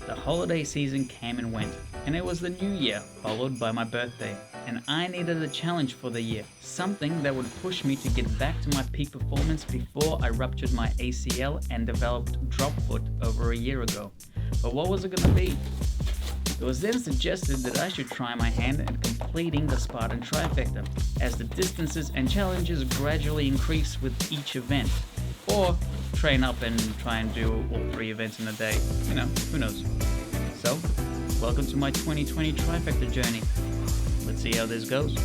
The holiday season came and went, and it was the new year, followed by my birthday, and I needed a challenge for the year, something that would push me to get back to my peak performance before I ruptured my ACL and developed drop foot over a year ago. But what was it going to be? It was then suggested that I should try my hand at completing the Spartan Trifecta, as the distances and challenges gradually increase with each event, or train up and try and do all 3 events in a day. You know, who knows? So, welcome to my 2020 Trifecta journey. Let's see how this goes.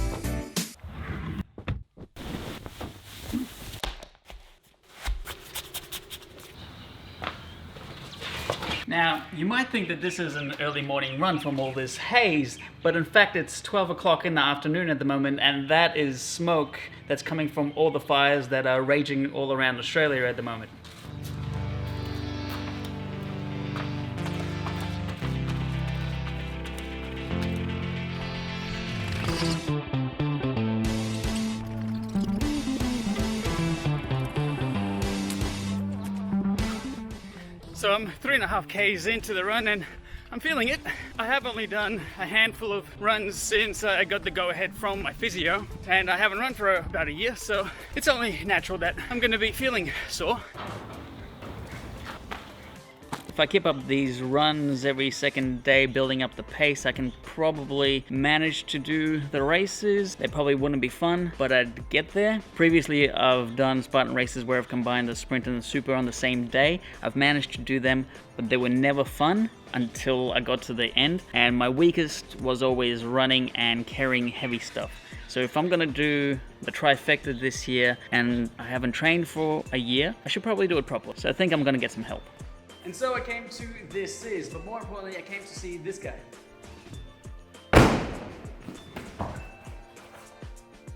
Now, you might think that this is an early morning run from all this haze, but in fact it's 12 o'clock in the afternoon at the moment, and that is smoke that's coming from all the fires that are raging all around Australia at the moment. So I'm 3.5 Ks into the run and I'm feeling it. I have only done a handful of runs since I got the go-ahead from my physio, and I haven't run for about a year, so it's only natural that I'm going to be feeling sore. If I keep up these runs every second day, building up the pace, I can probably manage to do the races. They probably wouldn't be fun, but I'd get there. Previously, I've done Spartan races where I've combined the sprint and the super on the same day. I've managed to do them, but they were never fun until I got to the end. And my weakest was always running and carrying heavy stuff. So if I'm gonna do the trifecta this year and I haven't trained for a year, I should probably do it properly. So I think I'm gonna get some help. And so I came to this is, but more importantly, I came to see this guy.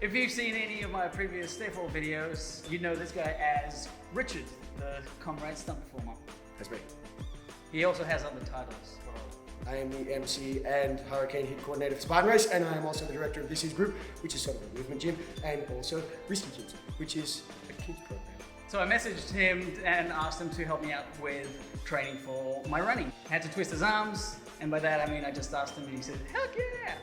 If you've seen any of my previous Stayful videos, you know this guy as Richard, the comrade stunt performer. That's me. He also has other titles. I am the MC and Hurricane Hit Coordinator for Spartan Race, and I am also the director of This Is Group, which is sort of a movement gym, and also Risky Kids, which is a kids program. So I messaged him and asked him to help me out with training for my running. I had to twist his arms, and by that I mean I just asked him and he said, heck yeah!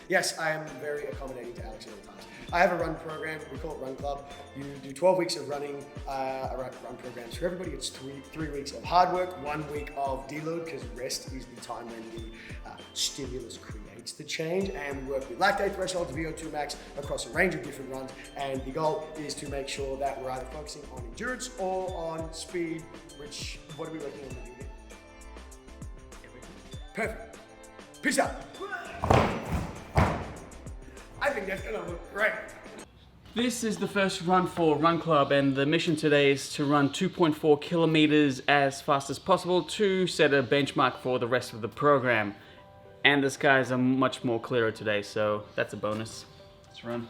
Yes, I am very accommodating to Alex at all times. I have a run program, we call it Run Club. You do 12 weeks of running, run programs for everybody. It's three weeks of hard work, 1 week of deload, because rest is the time when the stimulus creates the change, and we work with lactate thresholds, VO2 max across a range of different runs, and the goal is to make sure that we're either focusing on endurance or on speed, which, what are we working on to do here? Perfect. Peace out. I think that's gonna look great. This is the first run for Run Club, and the mission today is to run 2.4 kilometers as fast as possible to set a benchmark for the rest of the program. And the skies are much more clearer today, so that's a bonus. Let's run.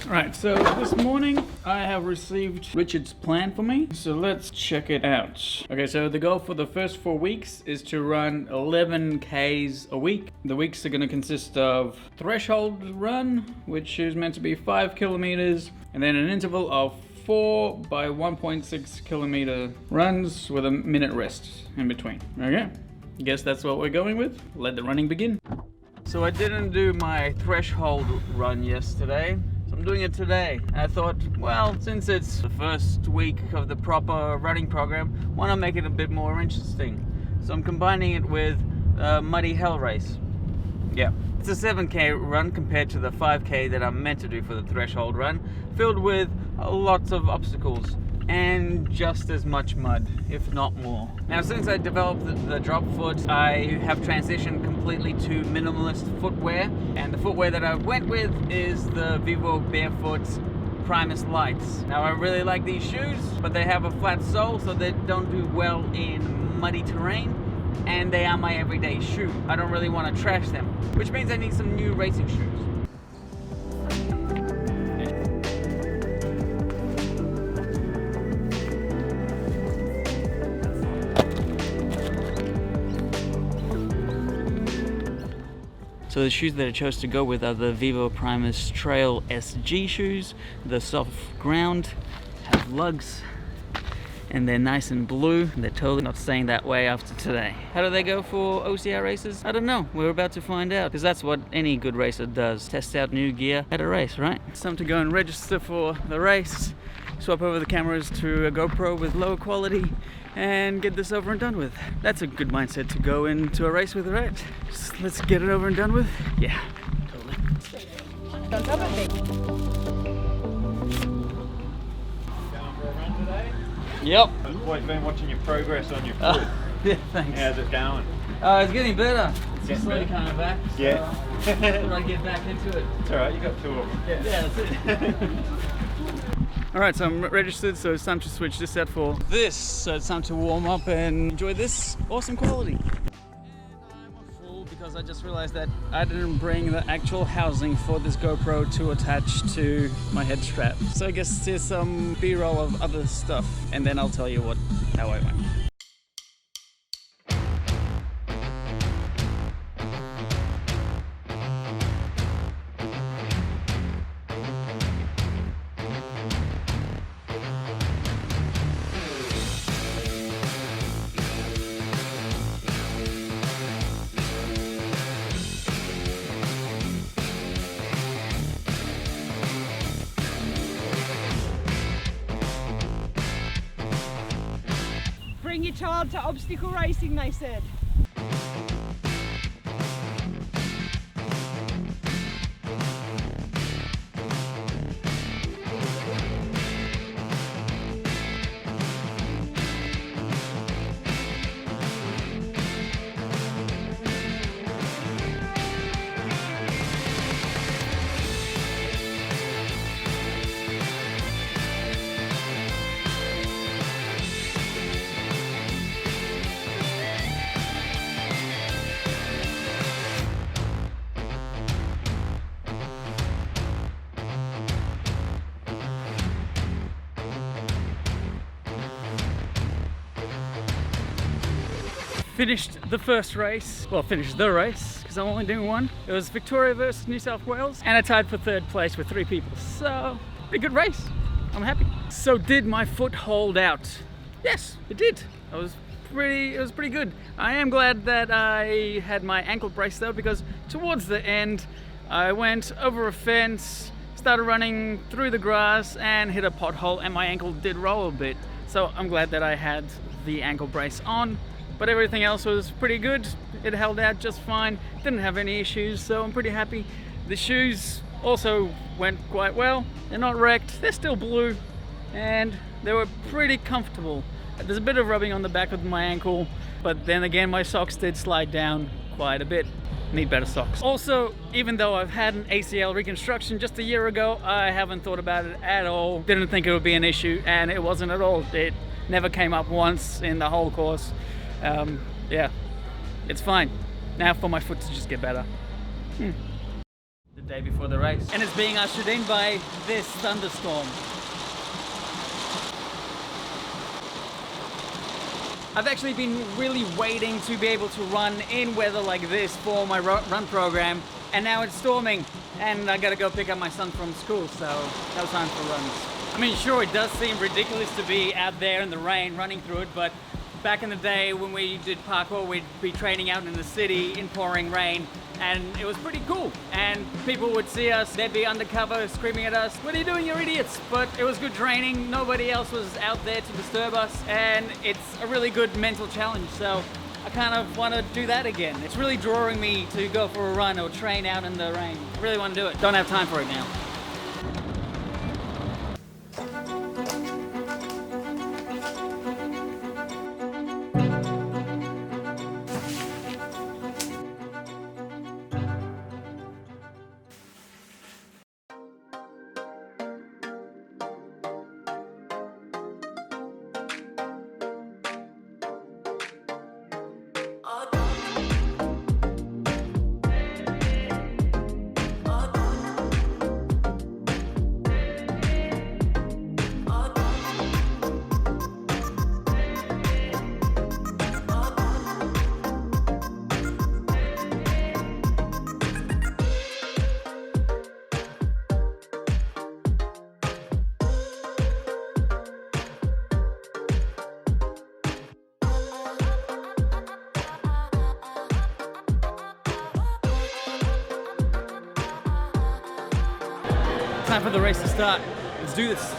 Right, so this morning I have received Richard's plan for me, so let's check it out. Okay, so the goal for the first 4 weeks is to run 11 Ks a week. The weeks are going to consist of threshold run, which is meant to be 5 kilometers, and then an interval of 4 by 1.6 kilometer runs with a minute rest in between. Okay, guess that's what we're going with. Let the running begin. So I didn't do my threshold run yesterday. I'm doing it today. And I thought, well, since it's the first week of the proper running program, why not make it a bit more interesting? So I'm combining it with a muddy hell race. Yeah, it's a 7K run compared to the 5K that I'm meant to do for the threshold run, filled with lots of obstacles and just as much mud, if not more. Now, since I developed the drop foot, I have transitioned completely to minimalist footwear, and the footwear that I went with is the Vivo Barefoot Primus Lights. Now, I really like these shoes, but they have a flat sole, so they don't do well in muddy terrain. and they are my everyday shoe. I don't really want to trash them, which means I need some new racing shoes. So the shoes that I chose to go with are the Vivo Primus Trail SG shoes. The soft ground, have lugs, and they're nice and blue. They're totally not staying that way after today. How do they go for OCR races? I don't know. We're about to find out, because that's what any good racer does. Test out new gear at a race, right? It's time to go and register for the race. Swap over the cameras to a GoPro with lower quality and get this over and done with. That's a good mindset to go into a race with, right? Just let's get it over and done with. Yeah, totally. On top of me. Going for a run today? Yep. I've always been watching your progress on your foot. Yeah, thanks. How's it going? It's getting better. It's just slowly better? coming back. So Yeah. thought I'd get back into it. It's alright, you got 2 of them. Yeah, that's it. Alright, so I'm registered, so it's time to switch this out for this. So it's time to warm up and enjoy this awesome quality. And I'm a fool because I just realized that I didn't bring the actual housing for this GoPro to attach to my head strap. So I guess there's some B-roll of other stuff, and then I'll tell you how I went. Bring your child to obstacle racing, they said. Finished the first race, well, finished the race, because I'm only doing one. It was Victoria versus New South Wales, and I tied for 3rd place with 3 people. So, pretty good race. I'm happy. So did my foot hold out? Yes, it did. It was pretty good. I am glad that I had my ankle brace though, because towards the end, I went over a fence, started running through the grass, and hit a pothole, and my ankle did roll a bit. So I'm glad that I had the ankle brace on. But everything else was pretty good. It held out just fine. Didn't have any issues, so I'm pretty happy. The shoes also went quite well. They're not wrecked, they're still blue, and they were pretty comfortable. There's a bit of rubbing on the back of my ankle, but then again, my socks did slide down quite a bit. Need better socks. Also, even though I've had an ACL reconstruction just a year ago, I haven't thought about it at all. Didn't think it would be an issue, and it wasn't at all. It never came up once in the whole course. Yeah, it's fine. Now for my foot to just get better. The day before the race. And it's being ushered in by this thunderstorm. I've actually been really waiting to be able to run in weather like this for my run program, and now it's storming, and I gotta go pick up my son from school, so no time for runs. I mean, sure, it does seem ridiculous to be out there in the rain running through it, but back in the day when we did parkour, we'd be training out in the city in pouring rain, and it was pretty cool. And people would see us, they'd be undercover screaming at us, "What are you doing, you idiots?" But it was good training, nobody else was out there to disturb us, and it's a really good mental challenge, so I kind of want to do that again. It's really drawing me to go for a run or train out in the rain. I really want to do it. Don't have time for it now. Time for the race to start. Let's do this.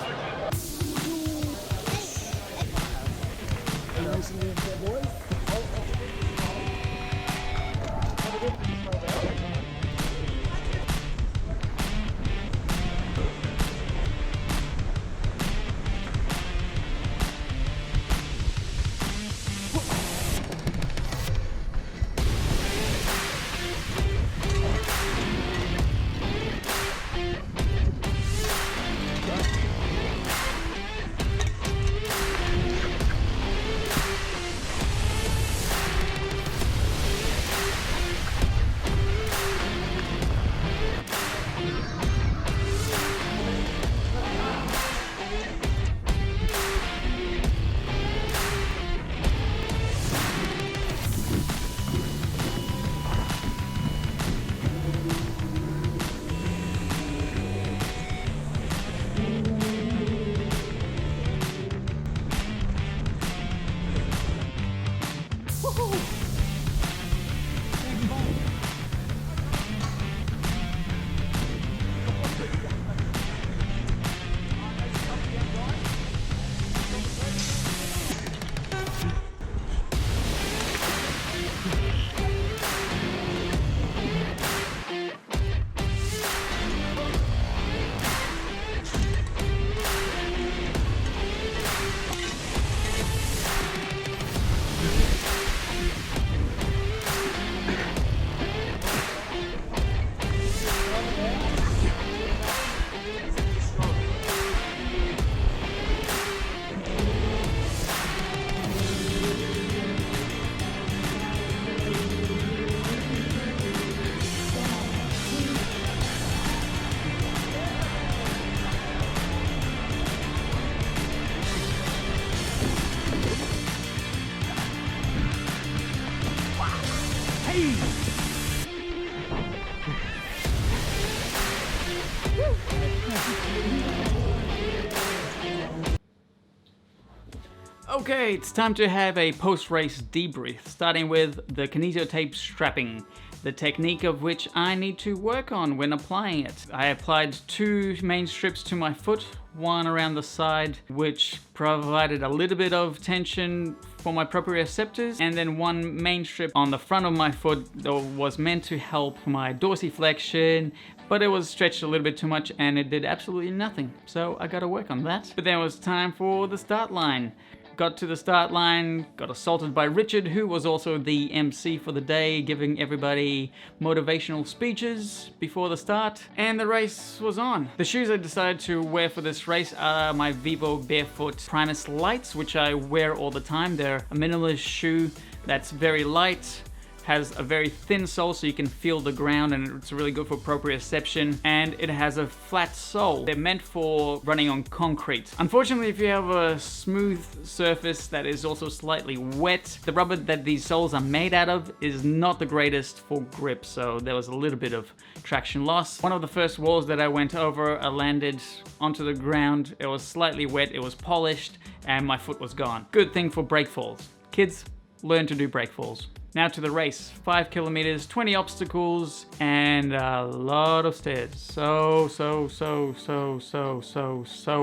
Okay, it's time to have a post-race debrief, starting with the kinesio tape strapping, the technique of which I need to work on when applying it. I applied 2 main strips to my foot, one around the side, which provided a little bit of tension for my proprioceptors, and then one main strip on the front of my foot that was meant to help my dorsiflexion, but it was stretched a little bit too much and it did absolutely nothing. So I gotta work on that. But then it was time for the start line. Got to the start line, got assaulted by Richard, who was also the MC for the day, giving everybody motivational speeches before the start, and the race was on. The shoes I decided to wear for this race are my Vivo Barefoot Primus Lights, which I wear all the time. They're a minimalist shoe that's very light, has a very thin sole so you can feel the ground, and it's really good for proprioception, and it has a flat sole. They're meant for running on concrete. Unfortunately, if you have a smooth surface that is also slightly wet, the rubber that these soles are made out of is not the greatest for grip, so there was a little bit of traction loss. One of the first walls that I went over, I landed onto the ground. It was slightly wet, it was polished, and my foot was gone. Good thing for break falls. Kids, learn to do break falls. Now to the race. 5 kilometers, 20 obstacles, and a lot of stairs. So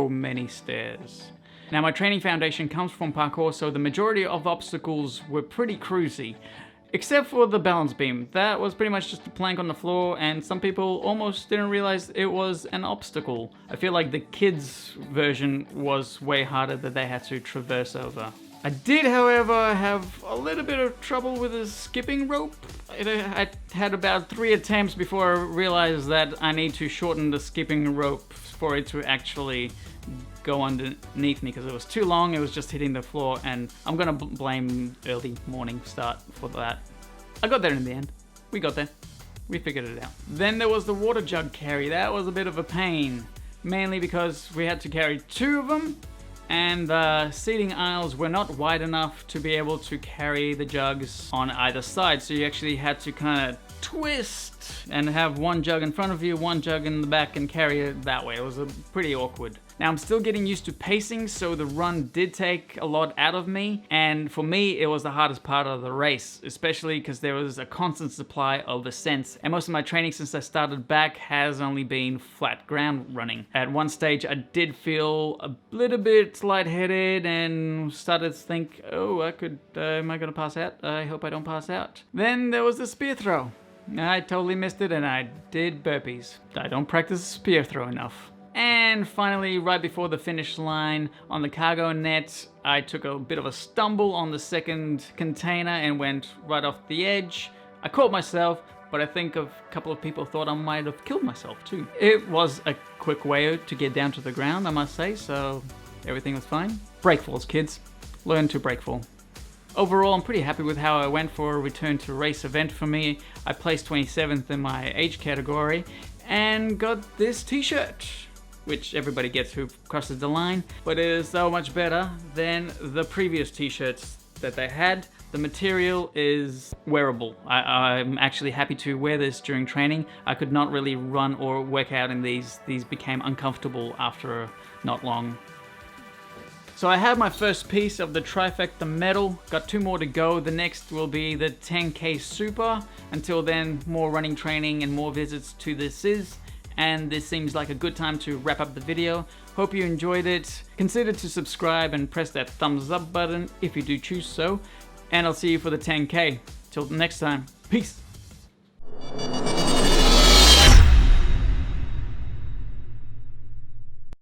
many stairs. Now my training foundation comes from parkour, so the majority of obstacles were pretty cruisy. Except for the balance beam. That was pretty much just a plank on the floor, and some people almost didn't realize it was an obstacle. I feel like the kids' version was way harder that they had to traverse over. I did, however, have a little bit of trouble with the skipping rope. I had about 3 attempts before I realized that I need to shorten the skipping rope for it to actually go underneath me, because it was too long, it was just hitting the floor, and I'm gonna blame early morning start for that. I got there in the end. We got there. We figured it out. Then there was the water jug carry. That was a bit of a pain, mainly because we had to carry 2 of them, and the seating aisles were not wide enough to be able to carry the jugs on either side, so you actually had to kind of twist and have one jug in front of you, one jug in the back, and carry it that way. It was pretty awkward. Now I'm still getting used to pacing, so the run did take a lot out of me, and for me it was the hardest part of the race, especially because there was a constant supply of ascents, and most of my training since I started back has only been flat ground running. At one stage I did feel a little bit lightheaded and started to think, oh, am I gonna pass out? I hope I don't pass out. Then there was the spear throw. I totally missed it and I did burpees. I don't practice spear throw enough. And finally, right before the finish line on the cargo net, I took a bit of a stumble on the second container and went right off the edge. I caught myself, but I think a couple of people thought I might have killed myself too. It was a quick way to get down to the ground, I must say, so everything was fine. Break falls, kids. Learn to break fall. Overall, I'm pretty happy with how I went for a return to race event for me. I placed 27th in my age category and got this t-shirt, which everybody gets who crosses the line, but it is so much better than the previous t-shirts that they had. The material is wearable. I'm actually happy to wear this during training. I could not really run or work out in these. These became uncomfortable after not long. So I have my first piece of the Trifecta medal, got 2 more to go. The next will be the 10K Super. Until then, more running training and more visits to the SIS. And this seems like a good time to wrap up the video. Hope you enjoyed it. Consider to subscribe and press that thumbs up button if you do choose so. And I'll see you for the 10K. Till next time, peace.